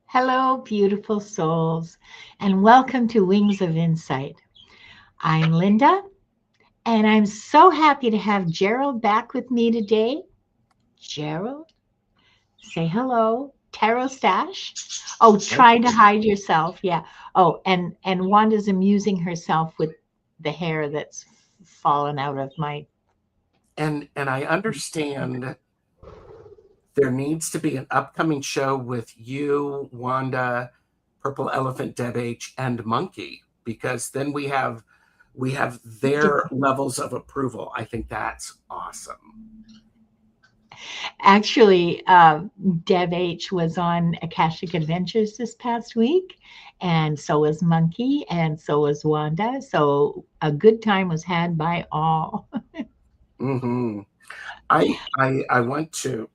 Hello, beautiful souls, and welcome to Wings of Insight. I'm Linda, and I'm so happy to have Gerald back with me today. Gerald, say hello. TarotStache. Oh, trying to hide yourself. Yeah. Oh, and Wanda's amusing herself with the hair that's fallen out of my. And I understand there needs to be an upcoming show with you, Wanda, Purple Elephant, Deb H, and Monkey, because then we have their levels of approval. I think that's awesome. Actually, Deb H was on Akashic Adventures this past week, and so was Monkey, and so was Wanda. So a good time was had by all. hmm I want to,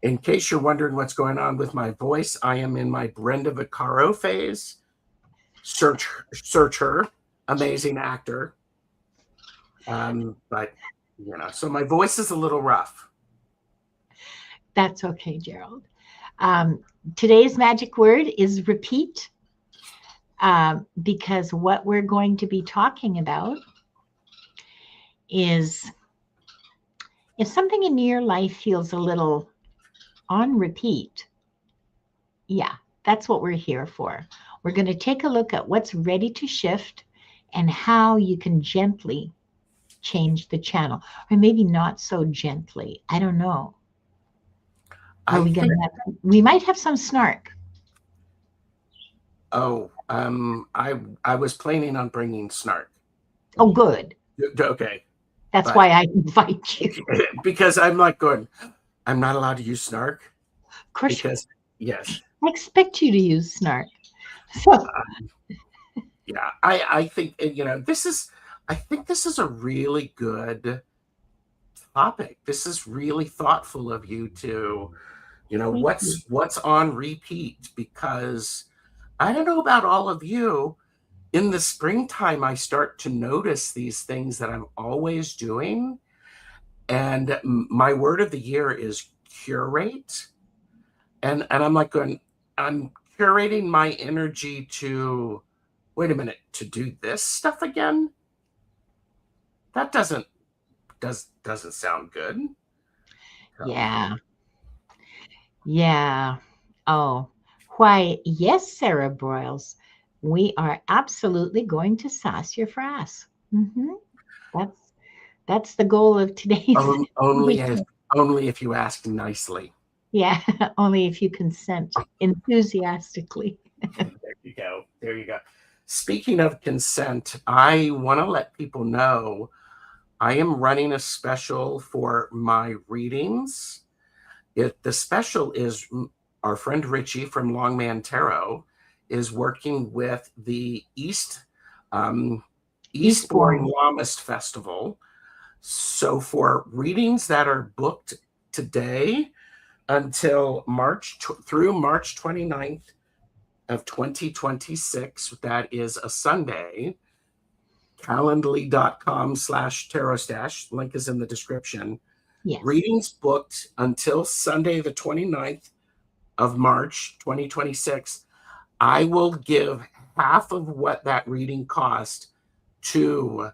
in case you're wondering what's going on with my voice, I am in my Brenda Vaccaro phase. Search her, amazing actor. But so my voice is a little rough. That's okay, Gerald. Um, Today's magic word is repeat, because what we're going to be talking about is if something in your life feels a little on repeat. Yeah, that's what we're here for. We're going to take a look at what's ready to shift and how you can gently change the channel, or maybe not so gently. I don't know. Are I we going think. to have, we might have some snark. Oh, I was planning on bringing snark. Oh, good. Okay, That's but why I invite you. because I'm like going, I'm not allowed to use snark Of course, because yes, I expect you to use snark. So, um, yeah, I think this is. I think this is a really good topic. This is really thoughtful of you to, thank you. what's on repeat because I don't know about all of you. In the springtime, I start to notice these things that I'm always doing. And my word of the year is curate. And I'm like going, I'm curating my energy to, wait a minute, to do this stuff again? That doesn't sound good. So, Yeah. Yeah. Oh, why, yes, Sarah Broyles. We are absolutely going to sauce your frass. That's that's the goal of today's. only if you ask nicely. Yeah, only if you consent enthusiastically. There you go. There you go. Speaking of consent, I want to let people know I am running a special for my readings. The special is our friend Richie from Longman Tarot is working with the Eastbourne Eastbourne. Lamist Festival. So for readings that are booked today until through March 29th of 2026, that is a Sunday, calendly.com/tarotstache. Link is in the description. Yes. Readings booked until Sunday, the 29th of March, 2026. I will give half of what that reading cost to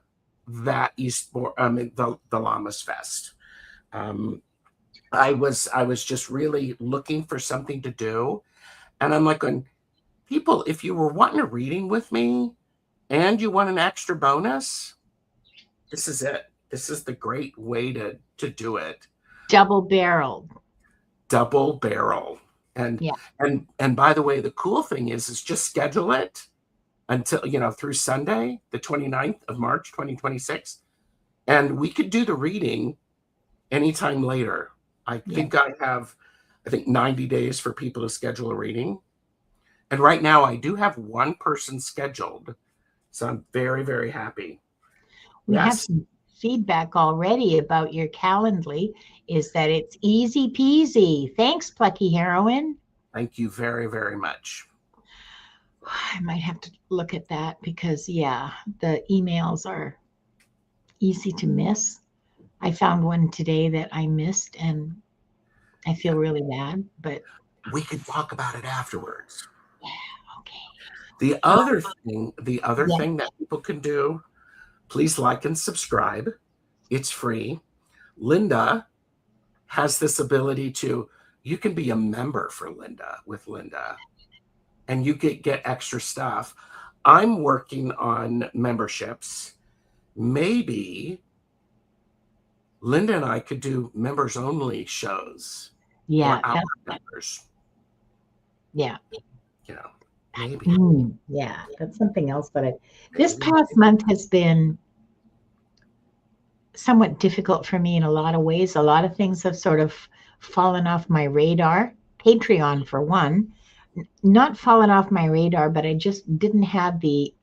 that the Llamas Fest. Um, I was just really looking for something to do, and I'm like, going, people, if you were wanting a reading with me and you want an extra bonus, this is it. This is the great way to do it. Double barreled. Double barrel. And Yeah. and by the way, the cool thing is just schedule it until through Sunday, the 29th of March, 2026. And we could do the reading anytime later. I Yeah. think I think 90 days for people to schedule a reading. And right now I do have one person scheduled. So I'm very, very happy. We have Yes. some feedback already about your Calendly, is that it's easy peasy. Thanks, Plucky Heroine. Thank you very, very much. I might have to look at that because, yeah, the emails are easy to miss. I found one today that I missed and I feel really bad, but we could talk about it afterwards. Okay. The other thing Yeah. that people can do, please like and subscribe. It's free. Linda has this ability to, you can be a member for Linda with Linda, and you get extra stuff. I'm working on memberships. Maybe Linda and I could do members only shows for Yeah. our members. Yeah. You know, maybe. Yeah. That's something else. But this Maybe. past month has been somewhat difficult for me in a lot of ways. A lot of things have sort of fallen off my radar. Patreon, for one, not fallen off my radar, but I just didn't have the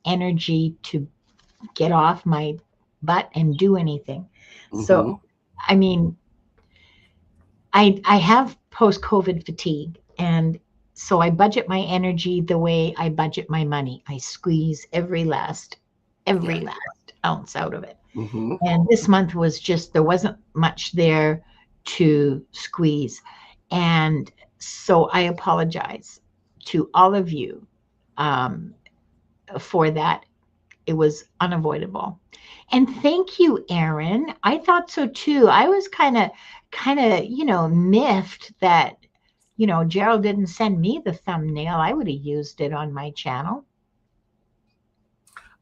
energy to get off my butt and do anything. Mm-hmm. So, I mean, I have post COVID fatigue, and so I budget my energy the way I budget my money. I squeeze every Yeah. last ounce out of it. Mm-hmm. And this month was just, there wasn't much there to squeeze. And so I apologize to all of you for that. It was unavoidable. And thank you, Aaron. I thought so too. I was miffed that, Gerald didn't send me the thumbnail. I would have used it on my channel.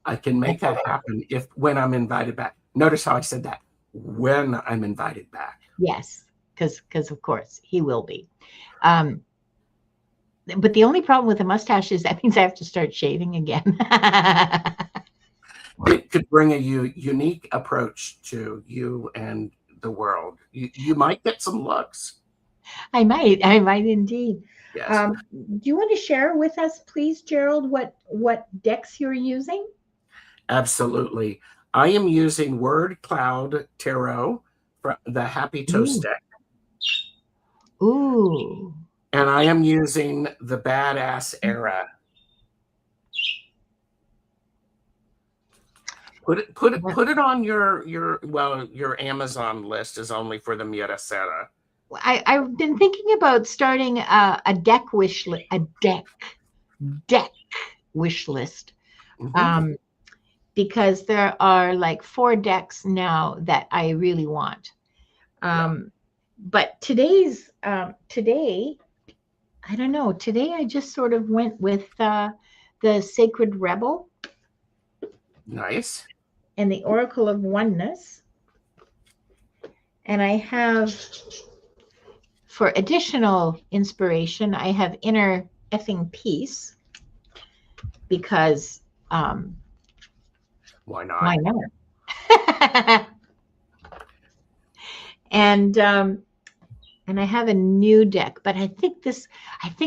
I can make that happen when I'm invited back. Notice how I said that. When I'm invited back. Yes, because of course he will be. But the only problem with the mustache is that means I have to start shaving again. It could bring a unique approach to you and the world. You might get some looks. I might indeed. Yes. Do you want to share with us, please, Gerald, what decks you're using? Absolutely. I am using Word Cloud Tarot for the Happy Toast deck. Ooh. And I am using the Badass Era. Put it on your Amazon list is only for the Mirasera. I've been thinking about starting a deck wish list. Mm-hmm. Because there are like 4 decks now that I really want. But today, I don't know. Today I just sort of went with the Sacred Rebel. Nice. And the Oracle of Oneness. And I have, for additional inspiration, I have Inner Effing Peace, because why not? Why not? And I have a new deck, but I think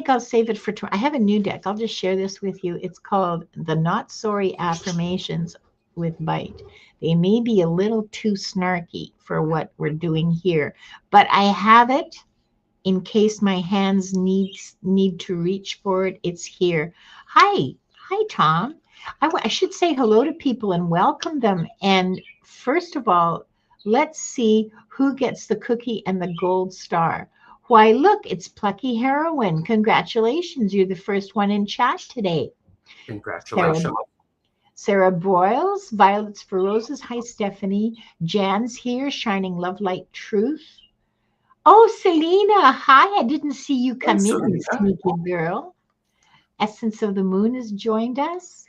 I'll save it for tomorrow. I have a new deck. I'll just share this with you. It's called the Not Sorry Affirmations with Bite. They may be a little too snarky for what we're doing here, but I have it in case my hands need to reach for it. It's here. Hi, Tom. I should say hello to people and welcome them. And first of all, let's see who gets the cookie and the gold star. Why, look, it's Plucky Heroine. Congratulations. You're the first one in chat today. Congratulations. Sarah Broyles, Violets for Roses. Hi, Stephanie. Jan's here, shining love, light, truth. Oh, Selena. Hi, I didn't see you come in, Selena. sneaky girl. Essence of the Moon has joined us.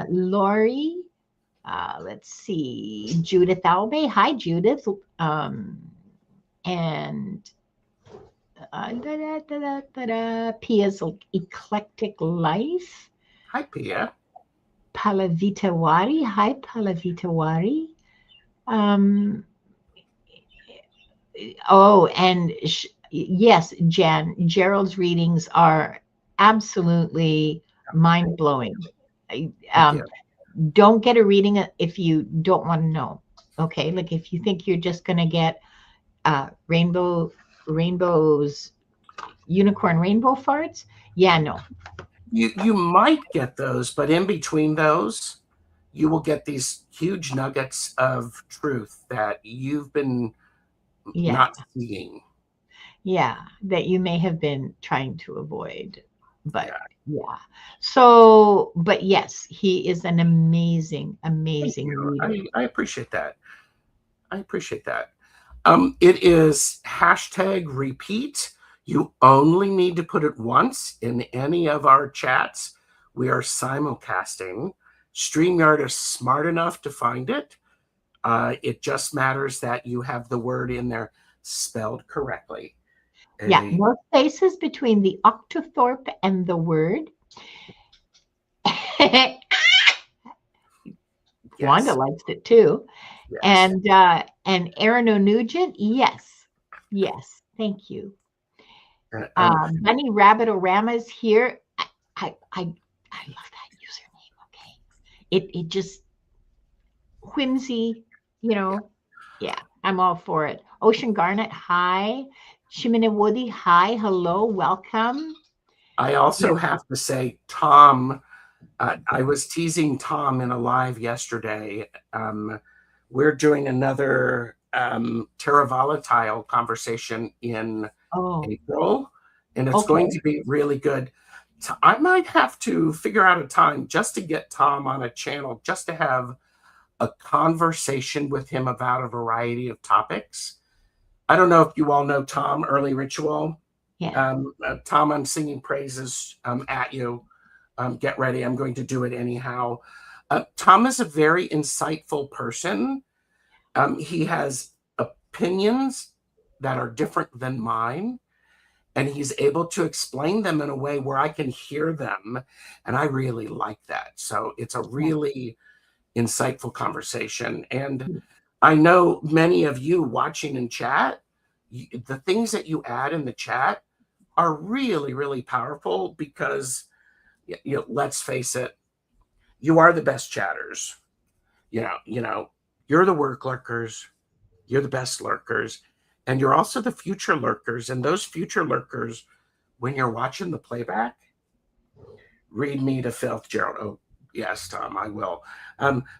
Lori. Let's see, Judith Albay. Hi, Judith. And Pia's Eclectic Life. Hi, Pia. Palavitawari. Hi, Palavitawari. And yes, Jan, Gerald's readings are absolutely mind-blowing. Don't get a reading if you don't want to know. Okay, like if you think you're just going to get rainbows, unicorn rainbow farts, yeah, no. You might get those, but in between those, you will get these huge nuggets of truth that you've been not seeing. Yeah, that you may have been trying to avoid. But Yeah. yeah. So, but yes, he is an amazing, Thank amazing you. reader. I appreciate that. I appreciate that. It is hashtag repeat. You only need to put it once in any of our chats. We are simulcasting. StreamYard is smart enough to find it. It just matters that you have the word in there spelled correctly. Yeah, no spaces between the octothorpe and the word. Wanda Yes, likes it too. yes. And Aaron O'Nugent, yes. Yes. Thank you. Bunny Rabbit Orama is here. I love that username. Okay. It just whimsy, you know. Yeah, I'm all for it. Ocean Garnet, hi. Shiminawudi, hi, hello, welcome. I Yeah. also have to say, Tom, I was teasing Tom in a live yesterday. We're doing another Terra Volatile conversation in Oh, April, and it's okay. going to be really good. I might have to figure out a time just to get Tom on a channel, just to have a conversation with him about a variety of topics. I don't know if you all know Tom, Early Ritual. Yeah. Tom, I'm singing praises at you. Get ready. I'm going to do it anyhow. Tom is a very insightful person. He has opinions that are different than mine, and he's able to explain them in a way where I can hear them. And I really like that. So it's a Yeah. really insightful conversation. And I know many of you watching in chat, the things that you add in the chat are really, really powerful because, let's face it, you are the best chatters. You're the work lurkers, you're the best lurkers, and you're also the future lurkers. And those future lurkers, when you're watching the playback, read me to filth, Gerald. Oh, yes, Tom, I will.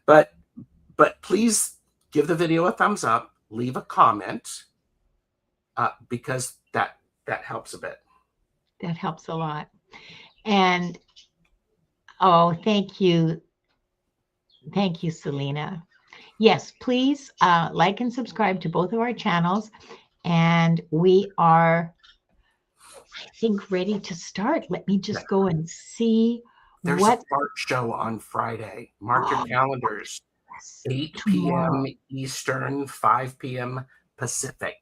But please give the video a thumbs up, leave a comment, because that helps a bit. That helps a lot. And oh, thank you. Thank you, Selena. Yes, please like and subscribe to both of our channels. And we are, I think, ready to start. Let me Yeah. just go and see There's a what. fart show on Friday. Mark your Oh, calendars. yes, 8 tomorrow. p.m. Eastern, 5 p.m. Pacific.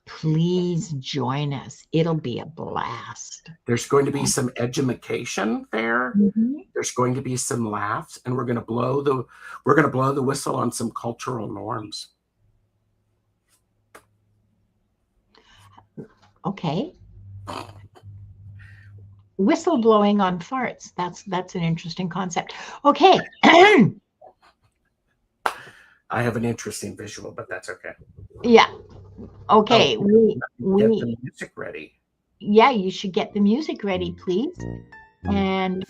Please join us. It'll be a blast. There's going to be some edumacation there. Mhm. There's going to be some laughs, and we're going to blow the whistle on some cultural norms. Okay. Whistle blowing on farts. That's an interesting concept. Okay. I have an interesting visual, but that's okay. Yeah. Oh, Okay. get the music ready. Yeah, you should get the music ready, please. And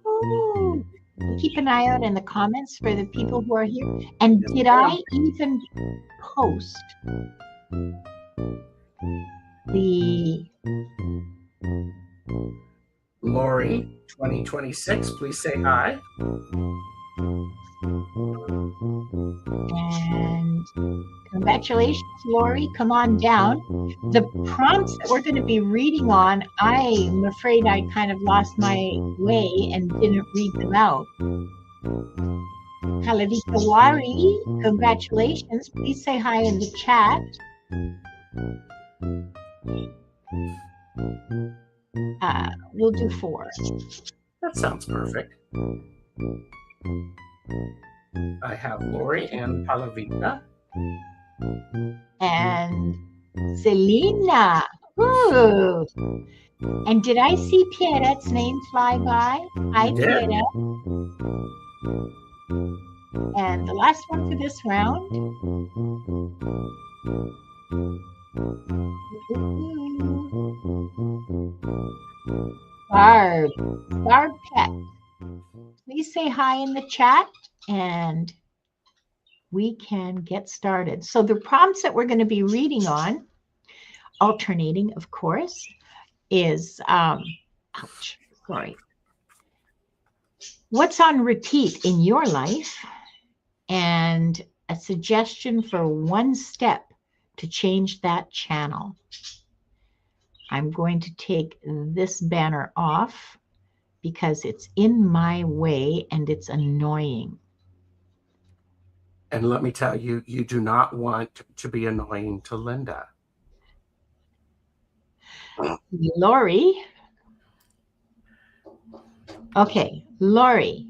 ooh, keep an eye out in the comments for the people who are here. And Yes, did ma'am. I even post the Lori 2026, please say hi. and congratulations, Lori. Come on down. The prompts that we're going to be reading on, I'm afraid I kind of lost my way and didn't read them out. Kalavika Wari, congratulations. Please say hi in the chat. We'll do 4. That sounds perfect. I have Lori and Palavita. And Selena. Ooh. And did I see Pierrette's name fly by? Hi, Pierrette. And the last one for this round. Barb Pet. Please say hi in the chat. And we can get started. So the prompts that we're going to be reading on, alternating, of course, is, ouch, sorry. What's on repeat in your life? And a suggestion for one step to change that channel. I'm going to take this banner off because it's in my way and it's annoying. And let me tell you, you do not want to be annoying to Linda. Lori. Okay, Lori,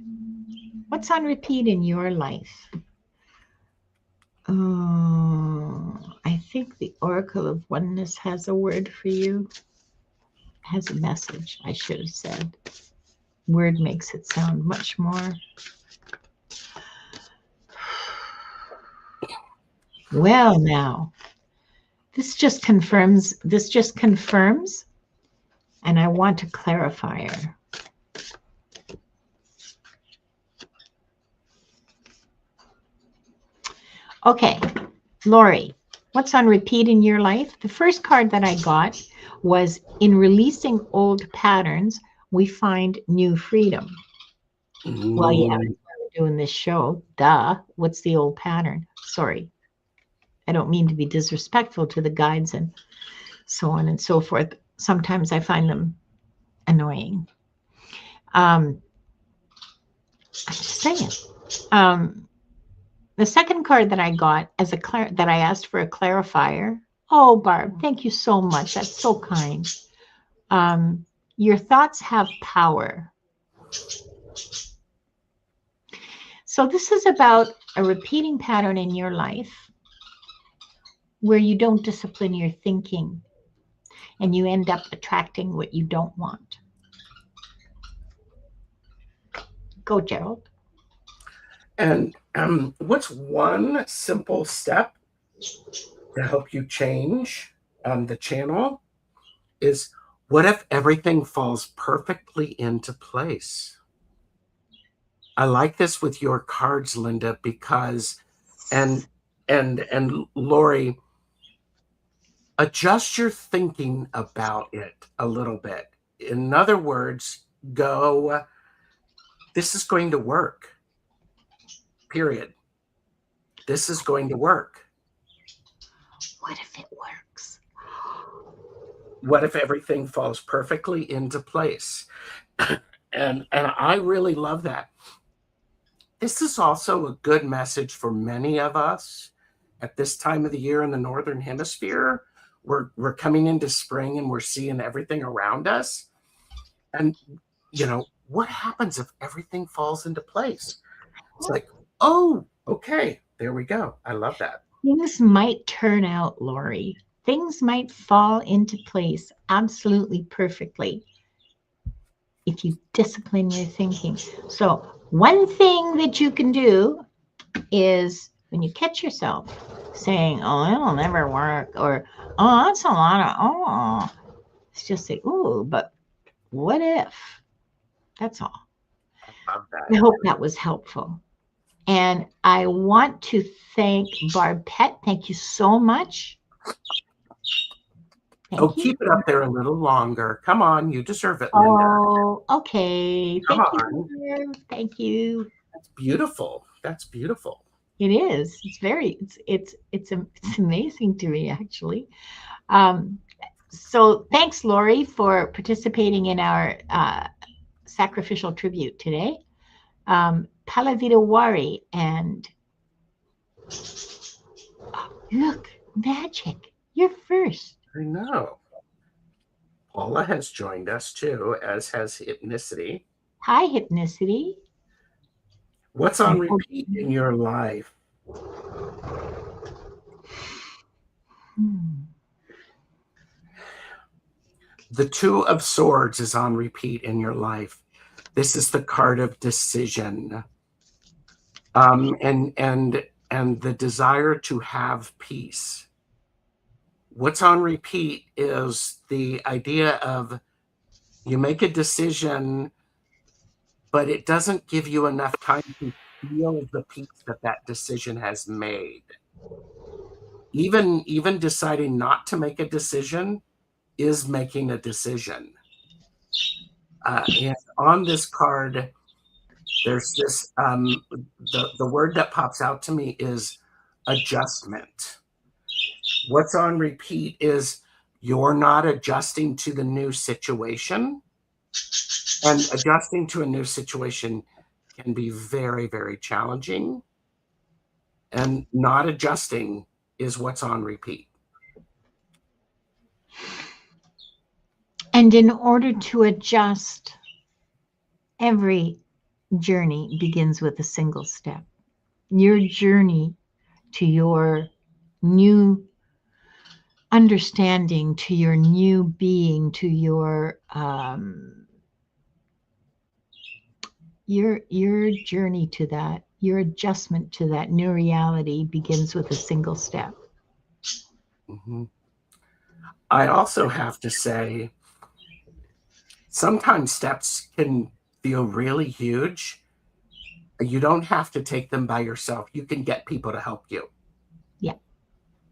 what's on repeat in your life? I think the Oracle of Oneness has a word for you. Has a message, I should have said. Word makes it sound much more. Well, now, this just confirms, and I want a clarifier. Okay, Lori, what's on repeat in your life? The first card that I got was, in releasing old patterns, we find new freedom. Well, yeah, that's why we're doing this show. Duh. What's the old pattern? Sorry. I don't mean to be disrespectful to the guides and so on and so forth. Sometimes I find them annoying. I'm just saying. The second card that I got as that I asked for a clarifier. Oh, Barb, thank you so much. That's so kind. Your thoughts have power. So this is about a repeating pattern in your life where you don't discipline your thinking and you end up attracting what you don't want. Go, Gerald. And what's one simple step to help you change the channel is, what if everything falls perfectly into place? I like this with your cards, Linda, because, and Lori, adjust your thinking about it a little bit. In other words, go, this is going to work. Period. This is going to work. What if it works? What if everything falls perfectly into place? And I really love that. This is also a good message for many of us at this time of the year in the Northern Hemisphere. We're coming into spring and we're seeing everything around us. And, you know, what happens if everything falls into place? It's like, oh, okay, there we go. I love that. Things might turn out, Lori. Things might fall into place absolutely perfectly if you discipline your thinking. So one thing that you can do is, when you catch yourself saying, oh, it'll never work, or, oh, that's a lot of, oh, it's just say, oh, but what if? That's all. I love that. I hope that was helpful. And I want to thank Barb Pett. Thank you so much. Thank you. Keep it up there a little longer. Come on, you deserve it, Linda. Oh, okay. Come on. Thank you. That's beautiful. That's beautiful. It is. It's very. It's amazing to me, actually. So thanks, Lori, for participating in our sacrificial tribute today. Palavita Wari and look, magic. You're first. I know. Paula has joined us too, as has Hypnicity. Hi, Hypnicity. What's on repeat in your life? The Two of Swords is on repeat in your life. This is the card of decision. And the desire to have peace. What's on repeat is the idea of, you make a decision, but it doesn't give you enough time to feel the peace that that decision has made. Even deciding not to make a decision is making a decision. And on this card, there's this, the word that pops out to me is adjustment. What's on repeat is you're not adjusting to the new situation. And adjusting to a new situation can be very, very challenging. And not adjusting is what's on repeat. And in order to adjust, every journey begins with a single step. Your journey to your new understanding, to your new being, to your journey to that, your adjustment to that new reality begins with a single step. Mm-hmm. I also have to say, sometimes steps can feel really huge. You don't have to take them by yourself. You can get people to help you. Yeah.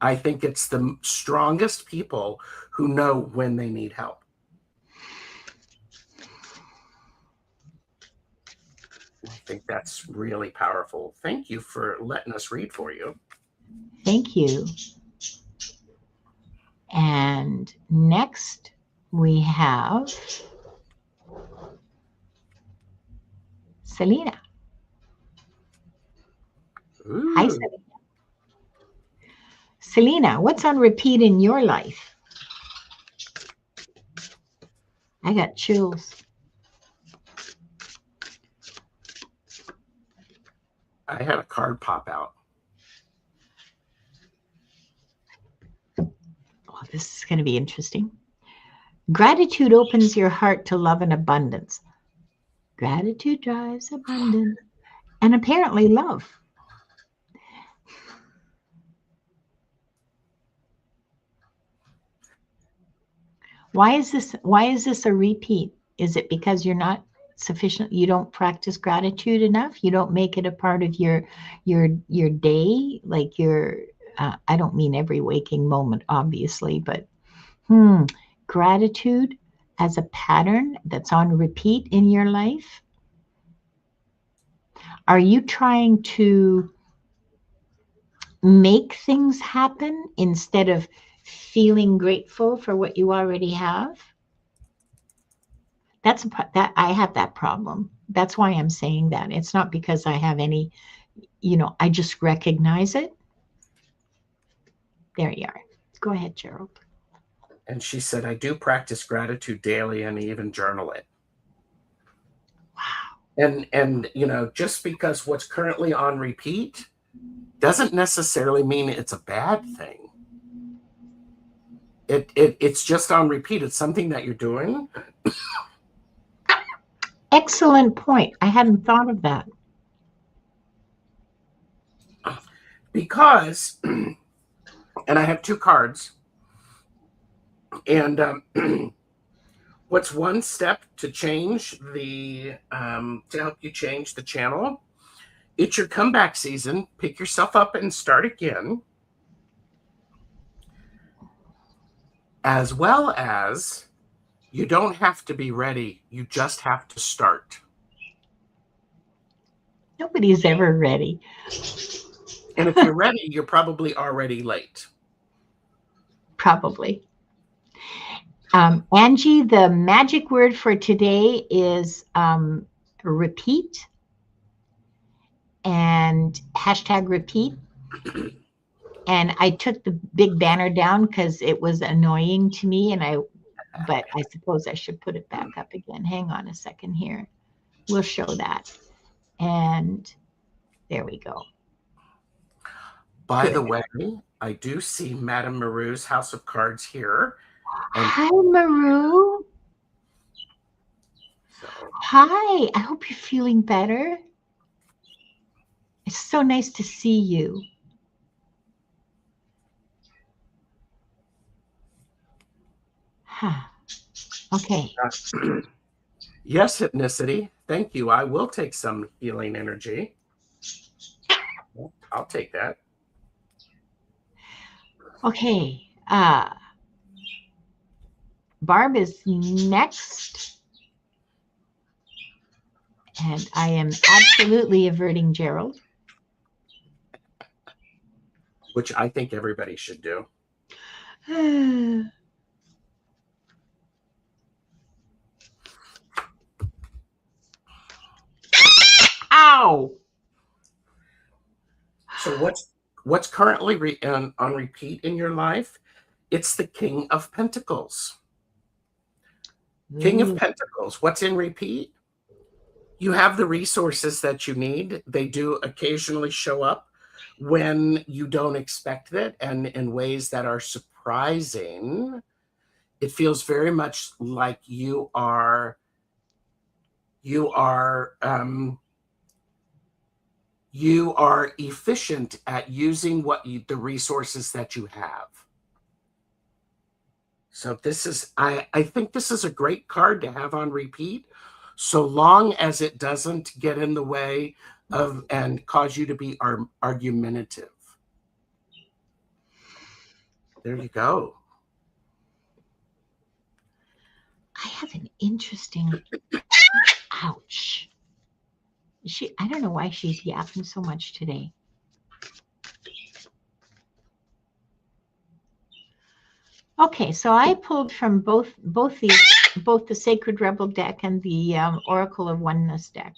I think it's the strongest people who know when they need help. I think that's really powerful. Thank you for letting us read for you. Thank you. And next we have Selena. Ooh. Hi, Selena. Selena, what's on repeat in your life? I got chills. I had a card pop out. Oh, this is going to be interesting. Gratitude opens your heart to love and abundance. Gratitude drives abundance and apparently love. Why is this a repeat? Is it because you're not sufficient, you don't practice gratitude enough? You don't make it a part of your day, like your I don't mean every waking moment, obviously, but gratitude as a pattern that's on repeat in your life? Are you trying to make things happen instead of feeling grateful for what you already have? That I have that problem. That's why I'm saying that. It's not because I have any, I just recognize it. There you are. Go ahead, Gerald. And she said, I do practice gratitude daily and even journal it. Wow. And just because what's currently on repeat doesn't necessarily mean it's a bad thing. It's just on repeat. It's something that you're doing. Excellent point. I hadn't thought of that. Because, and I have two cards, and what's one step to change to help you change the channel? It's your comeback season. Pick yourself up and start again. As well as, you don't have to be ready. You just have to start. Nobody's ever ready. And if you're ready, you're probably already late. Probably. Angie, the magic word for today is repeat and hashtag repeat. And I took the big banner down because it was annoying to me, but I suppose I should put it back up again. Hang on a second here. We'll show that. And there we go. By the way, I do see Madame Maru's House of Cards here. Hi, Maru. So. Hi. I hope you're feeling better. It's so nice to see you. Huh. Okay. Yes, Hypnicity. Thank you. I will take some healing energy. I'll take that. Okay. Barb is next. And I am absolutely averting Gerald. Which I think everybody should do. Ow! So what's currently on repeat in your life? It's the King of Pentacles. King of Pentacles. What's in repeat? You have the resources that you need. They do occasionally show up when you don't expect it and in ways that are surprising. It feels very much like you are efficient at using the resources that you have. So I think this is a great card to have on repeat, so long as it doesn't get in the way of and cause you to be argumentative. There you go. I have an interesting, ouch. I don't know why she's yapping so much today. Okay, so I pulled from both the Sacred Rebel deck and the Oracle of Oneness deck.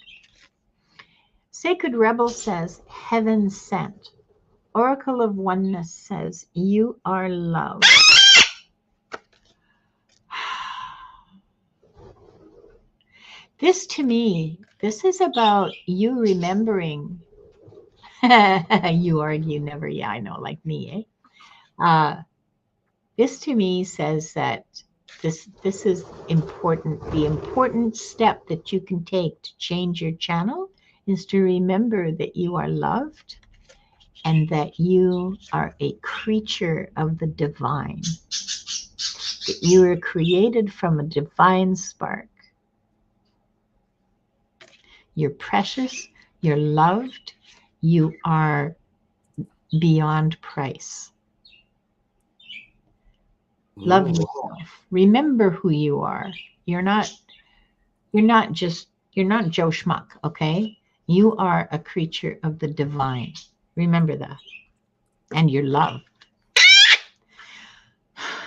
Sacred Rebel says, heaven sent. Oracle of Oneness says, you are love. This to me, this is about you remembering. You argue never, yeah, I know, like me, eh? This to me says that this is important. The important step that you can take to change your channel is to remember that you are loved and that you are a creature of the divine, that you were created from a divine spark. You're precious, you're loved, you are beyond price. Love yourself. Remember who you are. You're not Joe Schmuck, okay? You are a creature of the divine. Remember that. And you're loved.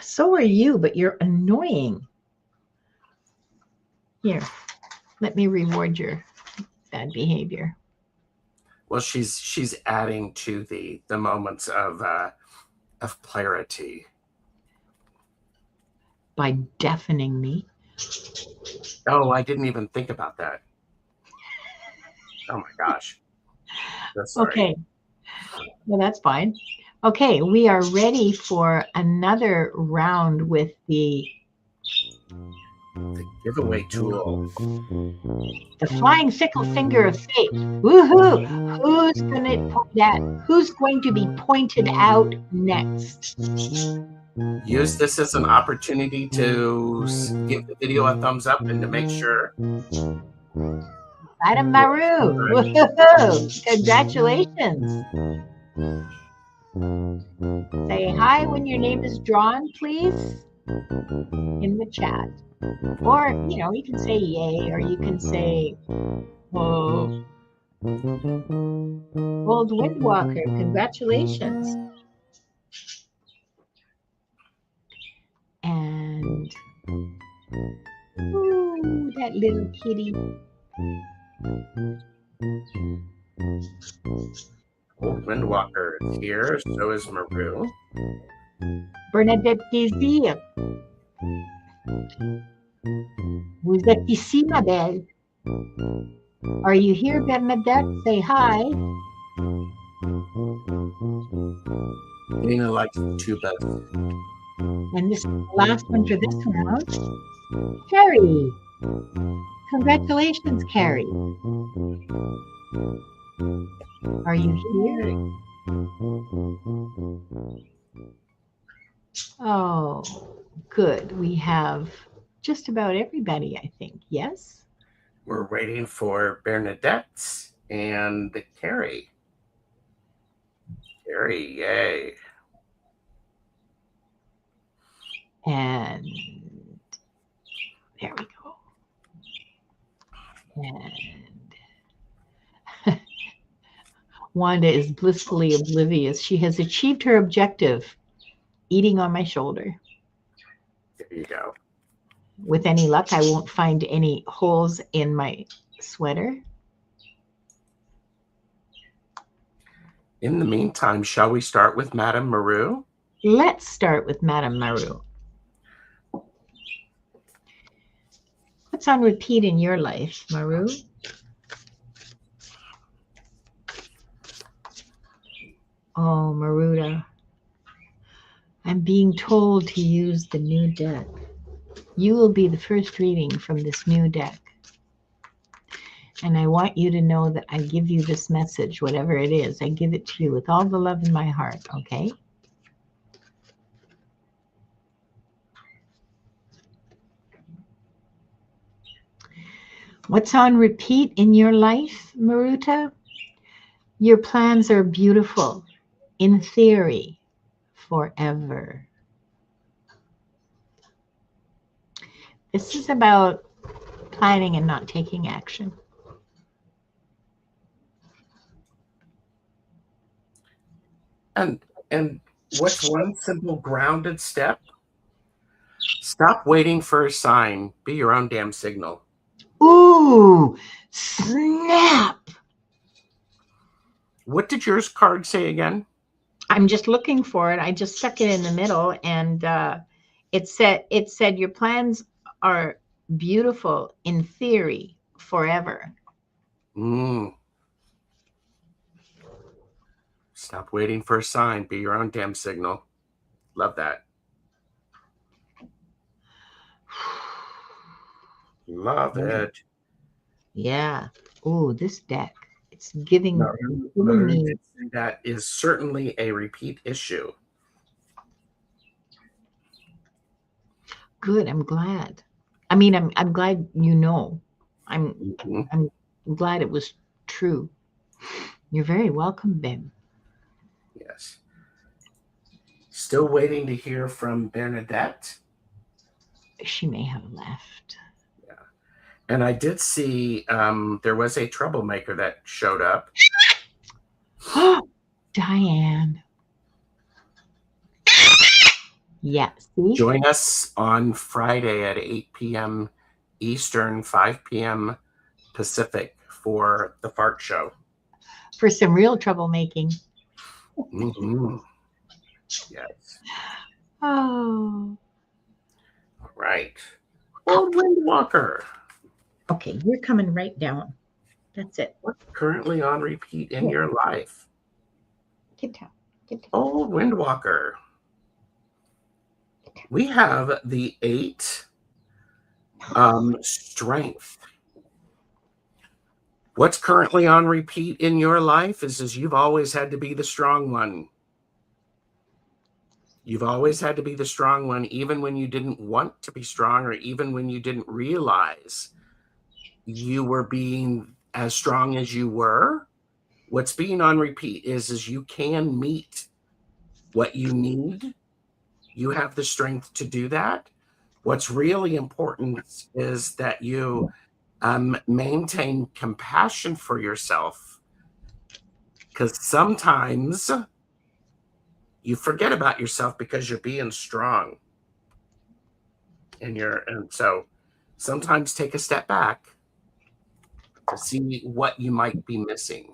So are you, but you're annoying. Here, let me reward your bad behavior. Well, she's adding to the moments of clarity by deafening me. Oh, I didn't even think about that. Oh my gosh. Okay. Well, that's fine. Okay, we are ready for another round with the giveaway tool. The flying sickle finger of fate. Woohoo! Who's going to be pointed out next? Use this as an opportunity to give the video a thumbs up and to make sure. Madam Maru, woohoo! Congratulations. Say hi when your name is drawn, please, in the chat. Or, you can say yay, or you can say, oh, Old Windwalker, congratulations. And, ooh, that little kitty. Old Windwalker is here, so is Maru. Bernadette Désir. Vous êtes ici, ma belle. Are you here, Bernadette? Say hi. Nina likes tuba. And this is the last one for this round. Carrie. Congratulations, Carrie. Are you here? Oh, good. We have just about everybody, I think. Yes? We're waiting for Bernadette And Carrie. Carrie, yay. And there we go. And Wanda is blissfully oblivious. She has achieved her objective, eating on my shoulder. There you go. With any luck, I won't find any holes in my sweater. In the meantime, shall we start with Madame Maru? Let's start with Madame Maru. What's on repeat in your life, Maru? Oh, Maruta. I'm being told to use the new deck. You will be the first reading from this new deck. And I want you to know that I give you this message, whatever it is. I give it to you with all the love in my heart, okay? What's on repeat in your life, Maruta? Your plans are beautiful, in theory, forever. This is about planning and not taking action. And what's one simple grounded step? Stop waiting for a sign. Be your own damn signal. Ooh, snap. What did yours card say again? I'm just looking for it. I just stuck it in the middle, and it said your plans are beautiful in theory forever. Stop waiting for a sign. Be your own damn signal. Love that. Love it. Yeah. Ooh, this deck. It's giving me. That is certainly a repeat issue. Good. I'm glad. I mean, I'm glad you know. I'm glad it was true. You're very welcome, Ben. Yes. Still waiting to hear from Bernadette. She may have left. Yeah. And I did see there was a troublemaker that showed up. Diane. Yes. Yeah, join us on Friday at 8 p.m. Eastern, 5 p.m. Pacific for the Fart Show. For some real troublemaking. Mm-hmm. Yes. Oh. All right. Old Windwalker. Okay, you're coming right down. That's it. What's currently on repeat in your life? Get down. Get down. Old Windwalker. We have the 8 strength. What's currently on repeat in your life is you've always had to be the strong one. You've always had to be the strong one, even when you didn't want to be strong, or even when you didn't realize you were being as strong as you were. What's being on repeat is you can meet what you need. You have the strength to do that. What's really important is that you maintain compassion for yourself, because sometimes you forget about yourself because you're being strong, and so sometimes take a step back to see what you might be missing.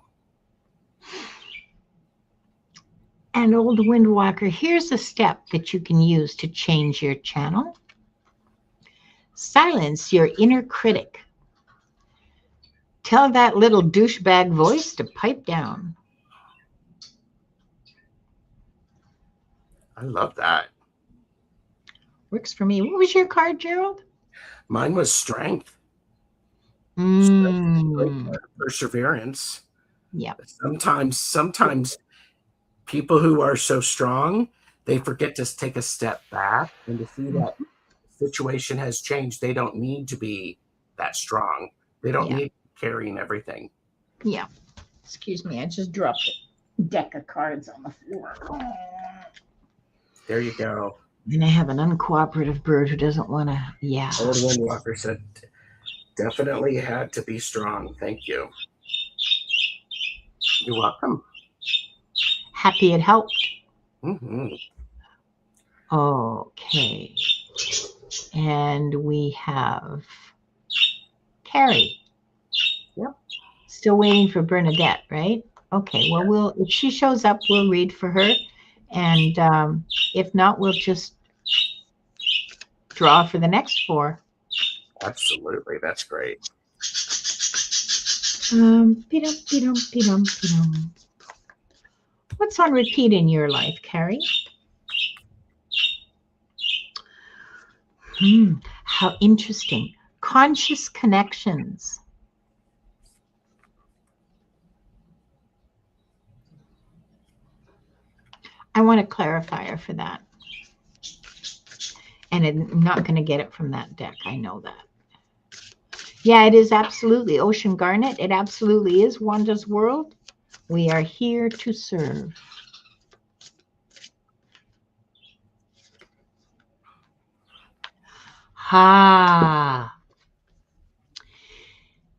And Old Windwalker, here's a step that you can use to change your channel. Silence your inner critic. Tell that little douchebag voice to pipe down. I love that. Works for me. What was your card, Gerald? Mine was strength. Strength, perseverance. Yeah. Sometimes people who are so strong, they forget to take a step back and to see that the situation has changed. They don't need to be that strong. They don't need carrying everything. Yeah. Excuse me, I just dropped a deck of cards on the floor. There you go. And I have an uncooperative bird who doesn't want to, yeah. Old Windwalker said, definitely had to be strong. Thank you. You're welcome. Happy it helped. Mm-hmm. Okay. And we have Carrie. Yep. Still waiting for Bernadette, right? Okay, well, if she shows up, we'll read for her. And if not, we'll just draw for the next 4. Absolutely. That's great. What's on repeat in your life, Carrie? How interesting. Conscious connections. I want a clarifier for that. And I'm not going to get it from that deck. I know that. Yeah, it is absolutely Ocean Garnet. It absolutely is Wanda's World. We are here to serve.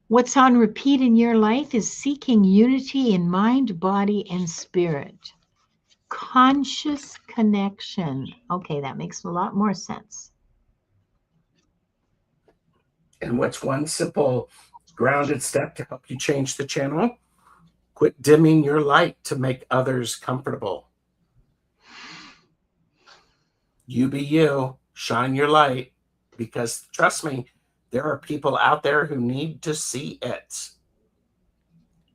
What's on repeat in your life is seeking unity in mind, body, and spirit. Conscious connection. Okay, that makes a lot more sense. And what's one simple grounded step to help you change the channel? Quit dimming your light to make others comfortable. You be you, shine your light, because trust me, there are people out there who need to see it.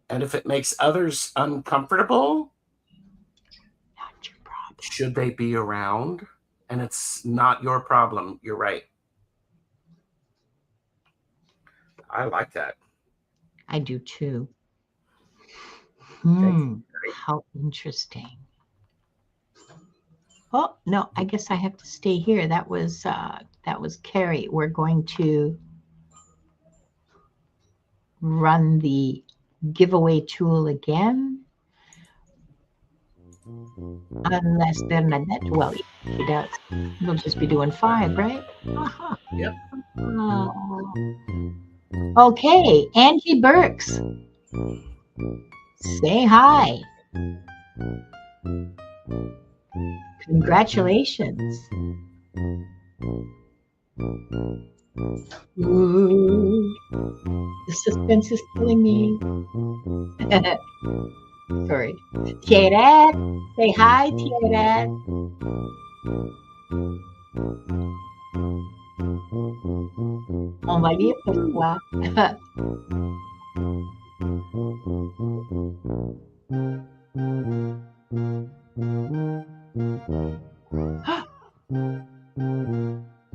And if it makes others uncomfortable, not your problem. Should they be around? And it's not your problem. You're right. I like that. I do too. How interesting. Oh, no, I guess I have to stay here. That was Carrie. We're going to run the giveaway tool again. Unless Bernadette, well, he does. We'll just be doing 5, right? Uh-huh. Yep. Okay, Angie Burks. Say hi. Congratulations. Ooh, the suspense is killing me. Sorry. Tiered, say hi, Tiered. On va lire pourquoi.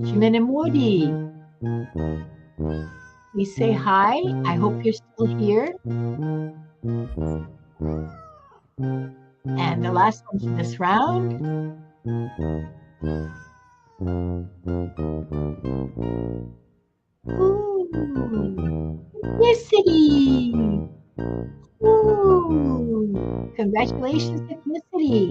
Chimenemori. We say hi. I hope you're still here. And the last one for this round. Ooh, ethnicity. Ooh, congratulations, ethnicity.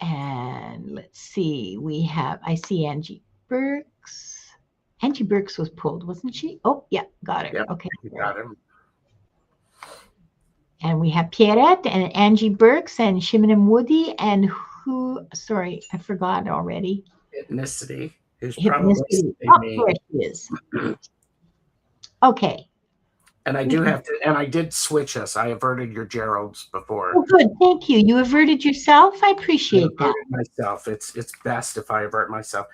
And let's see, I see Angie Burks. Angie Burks was pulled, wasn't she? Oh, yeah, got it. Yep, okay. You got him. And we have Pierrette and Angie Burks and Shimon Woody and sorry, I forgot already. Ethnicity. Who's Ethnicity. probably there she is. Okay. And I do have to, and I did switch us. I averted your Geralds before. Oh, good. Thank you. You averted yourself. I appreciate that. Myself. It's best if I avert myself.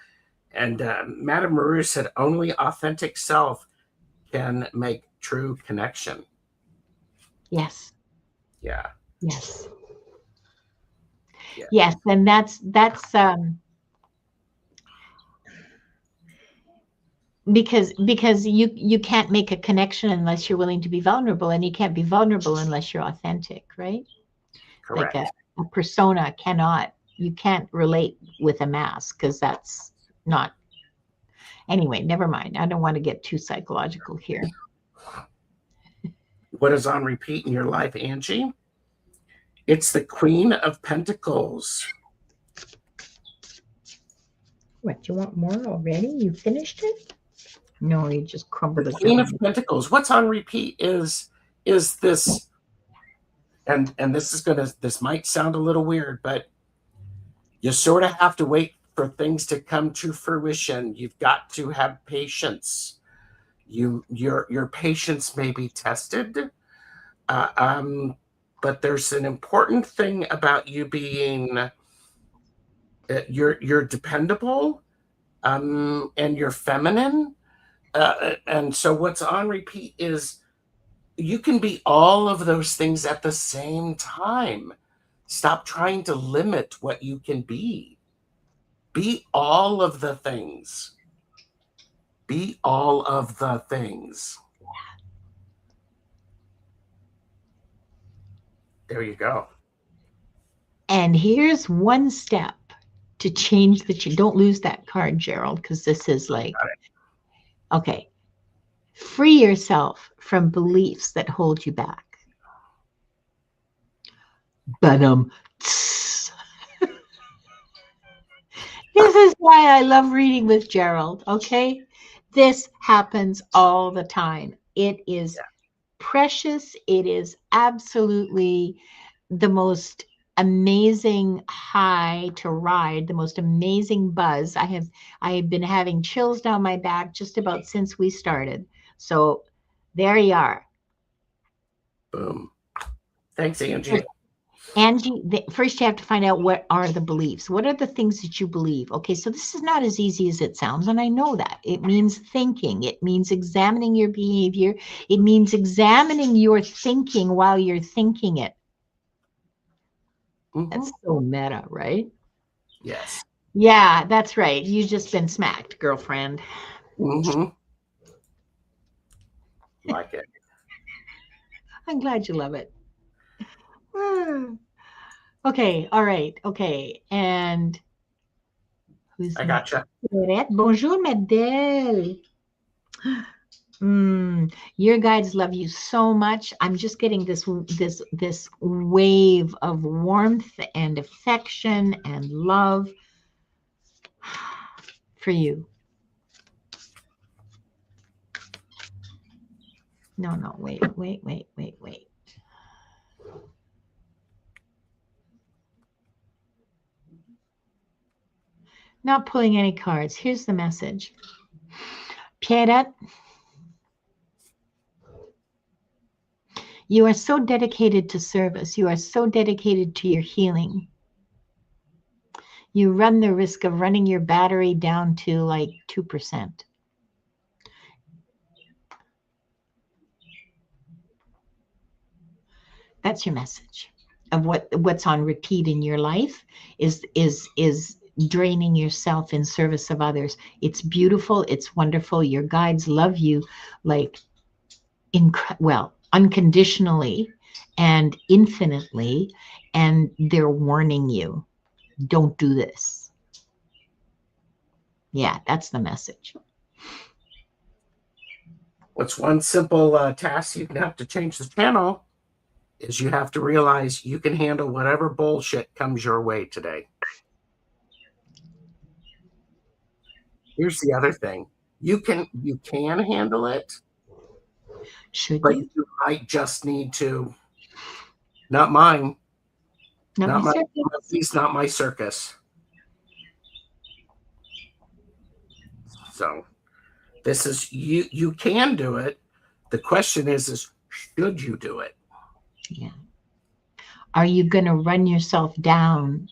And Madame Maru said only authentic self can make true connection. Yes. Yeah. Yes. Yes. And that's because you can't make a connection unless you're willing to be vulnerable, and you can't be vulnerable unless you're authentic, right? Correct. Like a persona you can't relate with a mask, because that's not. Anyway, never mind. I don't want to get too psychological here. What is on repeat in your life, Angie? It's the Queen of Pentacles. What, you want more already? You finished it? No, you just crumbled The it Queen of down. Pentacles. What's on repeat is this, and this might sound a little weird, but you sort of have to wait for things to come to fruition. You've got to have patience. Your patience may be tested, but there's an important thing about you being you're dependable, and you're feminine, and so what's on repeat is you can be all of those things at the same time. Stop trying to limit what you can be. Be all of the things. Be all of the things. There you go. And here's one step to change the, don't lose that card, Gerald, because this is like, okay, free yourself from beliefs that hold you back. But this is why I love reading with Gerald, okay? This happens all the time. It is precious. It is absolutely the most amazing high to ride, the most amazing buzz. I have been having chills down my back just about since we started. So there you are. Boom. Thanks, Angie. Angie, first you have to find out what are the beliefs. What are the things that you believe? Okay, so this is not as easy as it sounds, and I know that. It means thinking. It means examining your behavior. It means examining your thinking while you're thinking it. Mm-hmm. That's so meta, right? Yes. Yeah, that's right. You just been smacked, girlfriend. Mm-hmm. Like it. I'm glad you love it. Okay, all right, okay. And who's I next? gotcha. Bonjour, Medel. Your guides love you so much. I'm just getting this wave of warmth and affection and love for you. No, wait. Not pulling any cards. Here's the message. Pierrette, you are so dedicated to service. You are so dedicated to your healing. You run the risk of running your battery down to like 2%. That's your message of what's on repeat in your life is draining yourself in service of others. It's beautiful. It's wonderful. Your guides love you like unconditionally and infinitely, and they're warning you, don't do this. Yeah, that's the message. What's one simple task you can have to change the channel is you have to realize you can handle whatever bullshit comes your way today. Here's the other thing. You can handle it. Should but you? you might just need to, not mine. Not my circus. He's not my circus. So this is you can do it. The question is should you do it? Yeah. Are you going to run yourself down?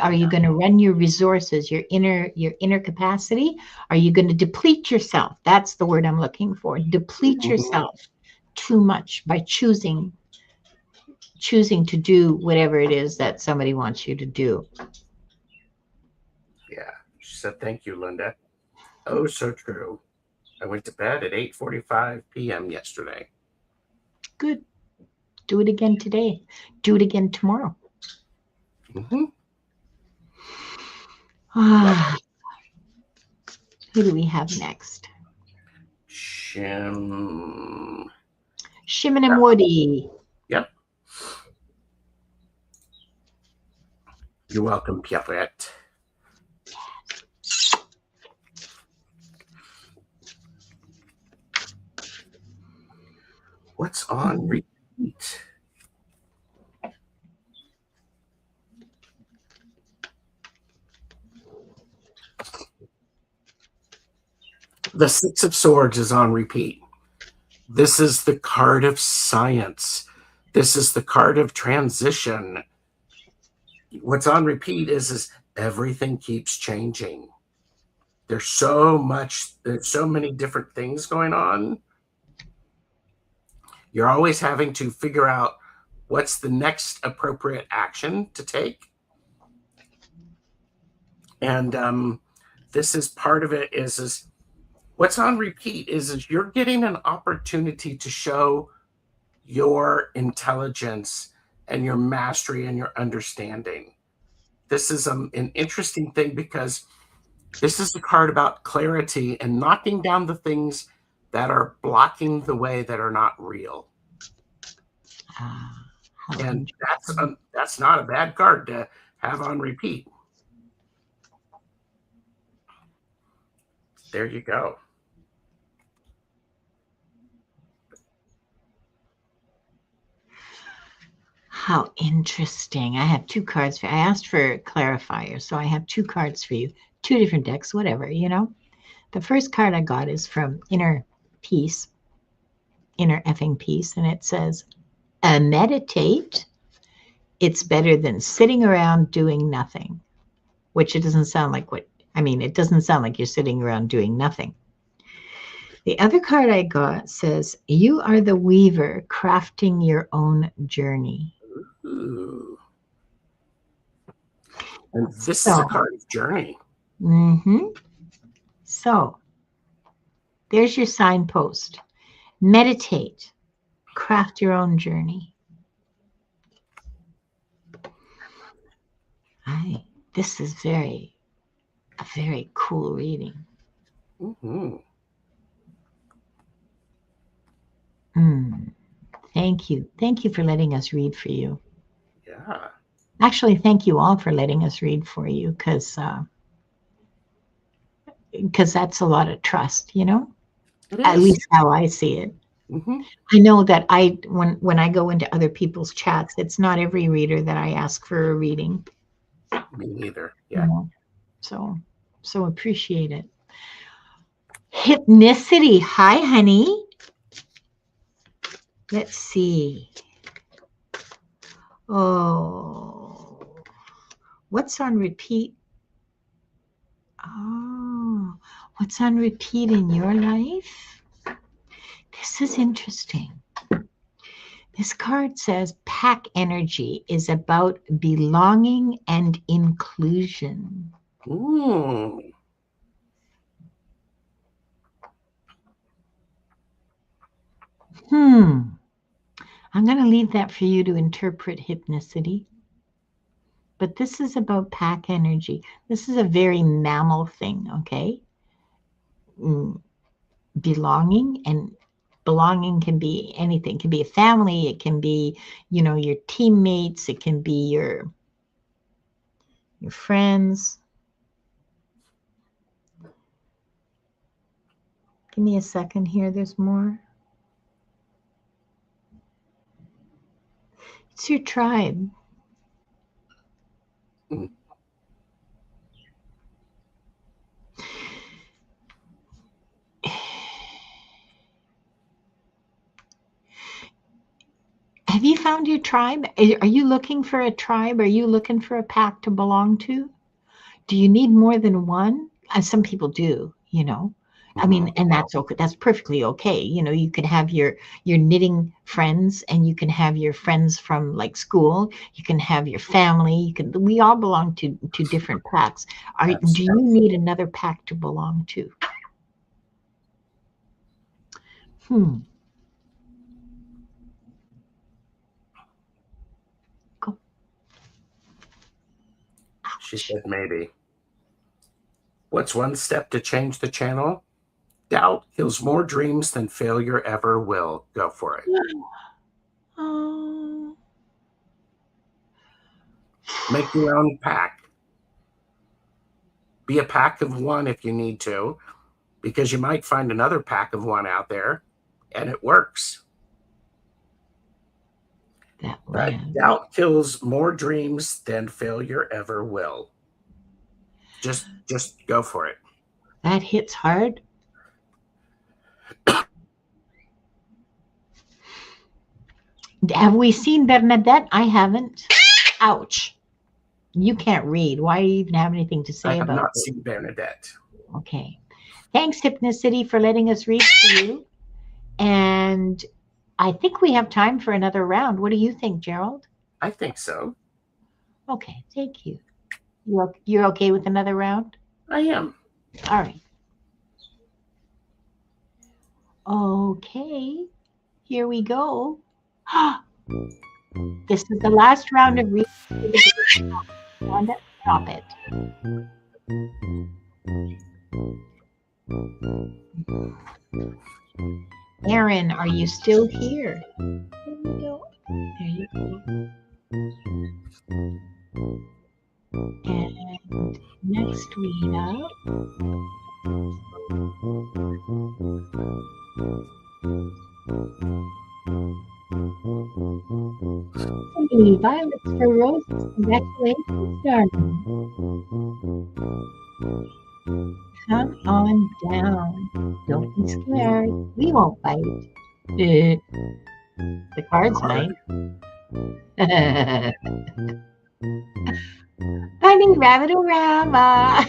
Are you going to run your resources, your inner capacity? Are you going to deplete yourself? That's the word I'm looking for. Deplete yourself too much by choosing to do whatever it is that somebody wants you to do. Yeah. She said, thank you, Linda. Oh, so true. I went to bed at 8:45 p.m. yesterday. Good. Do it again today. Do it again tomorrow. Mm-hmm. Who do we have next? Shim. Shimon and Woody. Yep. You're welcome, Pierrette. What's on repeat? The Six of Swords is on repeat. This is the card of science. This is the card of transition. What's on repeat is everything keeps changing. There's so many different things going on. You're always having to figure out what's the next appropriate action to take. And this is part of it is what's on repeat is you're getting an opportunity to show your intelligence and your mastery and your understanding. This is an interesting thing because this is a card about clarity and knocking down the things that are blocking the way, that are not real. And that's not a bad card to have on repeat. There you go. How interesting. I have two cards. I asked for clarifier, so I have two cards for you. Two different decks, whatever, you know. The first card I got is from Inner Peace, Inner Effing Peace, and it says, meditate. It's better than sitting around doing nothing, which it doesn't sound like it doesn't sound like you're sitting around doing nothing. The other card I got says, you are the weaver crafting your own journey. Ooh. And this is a card of journey. So there's your signpost. Meditate, craft your own journey. This is a very cool reading. Thank you. Thank you for letting us read for you. Yeah. Actually, thank you all for letting us read for you, because that's a lot of trust, you know? At least how I see it. I know that when I go into other people's chats, it's not every reader that I ask for a reading. Me neither. Yeah. You know? So appreciate it. Hypnicity. Hi, honey. Let's see. Oh, what's on repeat? Oh, what's on repeat in your life? This is interesting. This card says pack energy is about belonging and inclusion. I'm going to leave that for you to interpret, hypnicity. But this is about pack energy. This is a very mammal thing, okay? Belonging can be anything. It can be a family. It can be, your teammates. It can be your friends. Give me a second here. There's more. It's your tribe. Have you found your tribe? Are you looking for a tribe? Are you looking for a pack to belong to? Do you need more than one? Some people do, I mean, and that's okay. That's perfectly okay. You can have your knitting friends, and you can have your friends from like school. You can have your family. We all belong to different packs. Do you need another pack to belong to? She said maybe. What's one step to change the channel? Doubt kills more dreams than failure ever will. Go for it. Oh. Make your own pack. Be a pack of one if you need to, because you might find another pack of one out there and it works. That But land. doubt kills more dreams than failure ever will. Just go for it. That hits hard. Have we seen Bernadette? I haven't. Ouch. You can't read. Why do you even have anything to I say have about not it? seen Bernadette. Okay. Thanks, Hypnocity, for letting us read for you. And I think we have time for another round. What do you think, Gerald? I think so. Okay, thank you. You're okay with another round? I am. All right. Okay, here we go. This is the last round of reading. Wanda, stop it. Aaron, are you still here? There you go. And next we have hey, violets for roses. Congratulations, darling. Come on down. Don't be scared. We won't bite. The cards might. Honey Rabbit-O-Rama.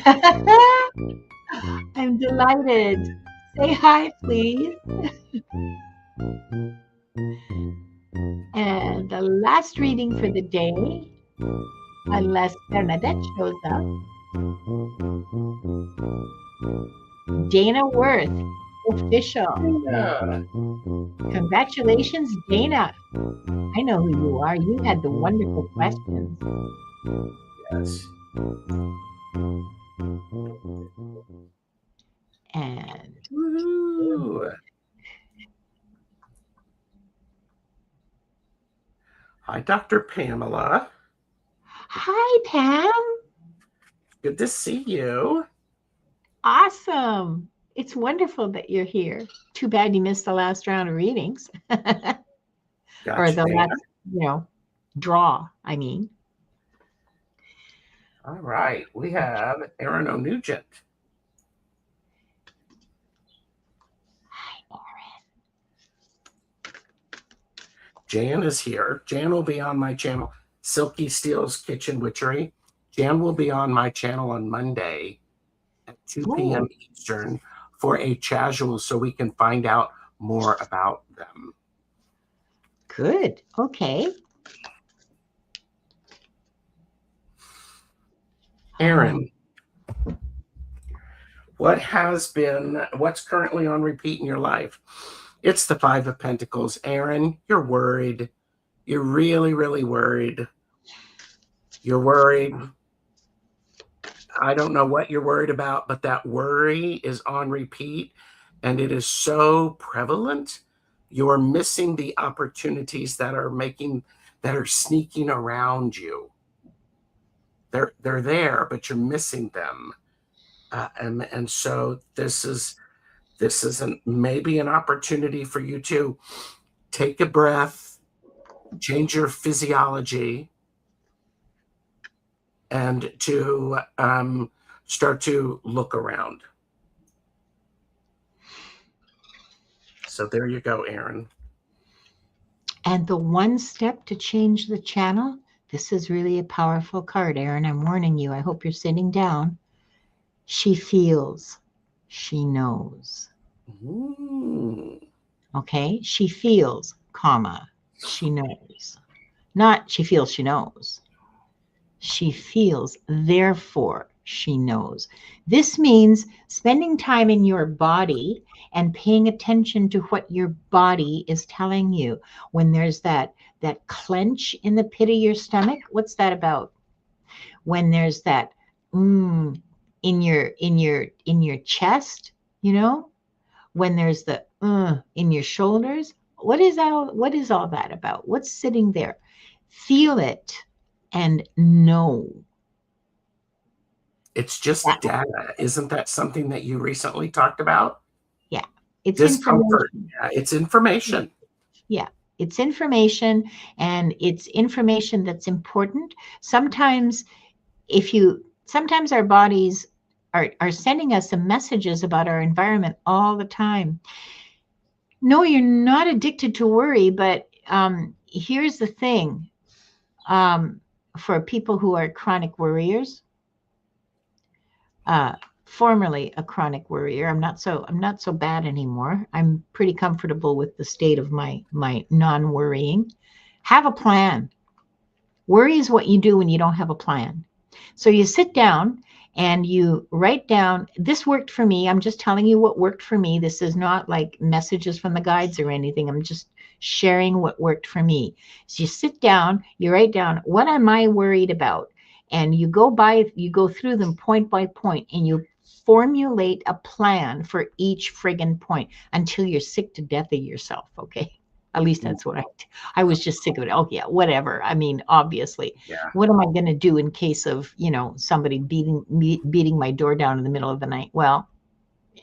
I'm delighted. Say hi, please. And the last reading for the day, unless Bernadette shows up, Dana Worth, official. Yeah. Congratulations, Dana. I know who you are. You had the wonderful questions. Yes. And Woo. Hi, Dr. Pamela. hi, Pam. Good to see you. Awesome. It's wonderful that you're here. Too bad you missed the last round of readings. Gotcha, Or the Dana. last, draw, I mean. All right. We have Aaron O'Nugent. Hi, Aaron. Jan is here. Jan will be on my channel, Silky Steel's Kitchen Witchery. Jan will be on my channel on Monday at 2 p.m. Eastern for a casual so we can find out more about them. Good. Okay. Aaron, what's currently on repeat in your life? It's the Five of Pentacles. Aaron, you're worried. You're really, really worried. You're worried. I don't know what you're worried about, but that worry is on repeat and it is so prevalent. You're missing the opportunities that are sneaking around you. They're there, but you're missing them. And so this is maybe an opportunity for you to take a breath, change your physiology, and to start to look around. So there you go, Aaron. And the one step to change the channel, this is really a powerful card, Aaron. I'm warning you. I hope you're sitting down. She feels. She knows. Okay? She feels, comma, she knows. Not she feels she knows. She feels, therefore she knows. This means spending time in your body and paying attention to what your body is telling you. When there's that clench in the pit of your stomach, what's that about? When there's that in your chest, you know, when there's the in your shoulders. What is all that about? What's sitting there? Feel it and know. It's just That, data. Isn't that something that you recently talked about? yeah, it's Discomfort. information. Yeah, it's information. Yeah, it's information, and it's information that's important. Sometimes sometimes our bodies are sending us some messages about our environment all the time. No, you're not addicted to worry, but here's the thing. Um, for people who are chronic worriers, uh, formerly a chronic worrier, I'm not so bad anymore. I'm pretty comfortable with the state of my non-worrying. Have a plan. Worry is what you do when you don't have a plan. So you sit down and you write down, this worked for me. I'm just telling you what worked for me. This is not like messages from the guides or anything. I'm just sharing what worked for me. So you sit down, you write down, what am I worried about? And you go through them point by point, and you formulate a plan for each friggin' point until you're sick to death of yourself. Okay. At least that's what I was just sick of it. Oh yeah, whatever. I mean, obviously, Yeah. what am I going to do in case of, somebody beating my door down in the middle of the night? Well,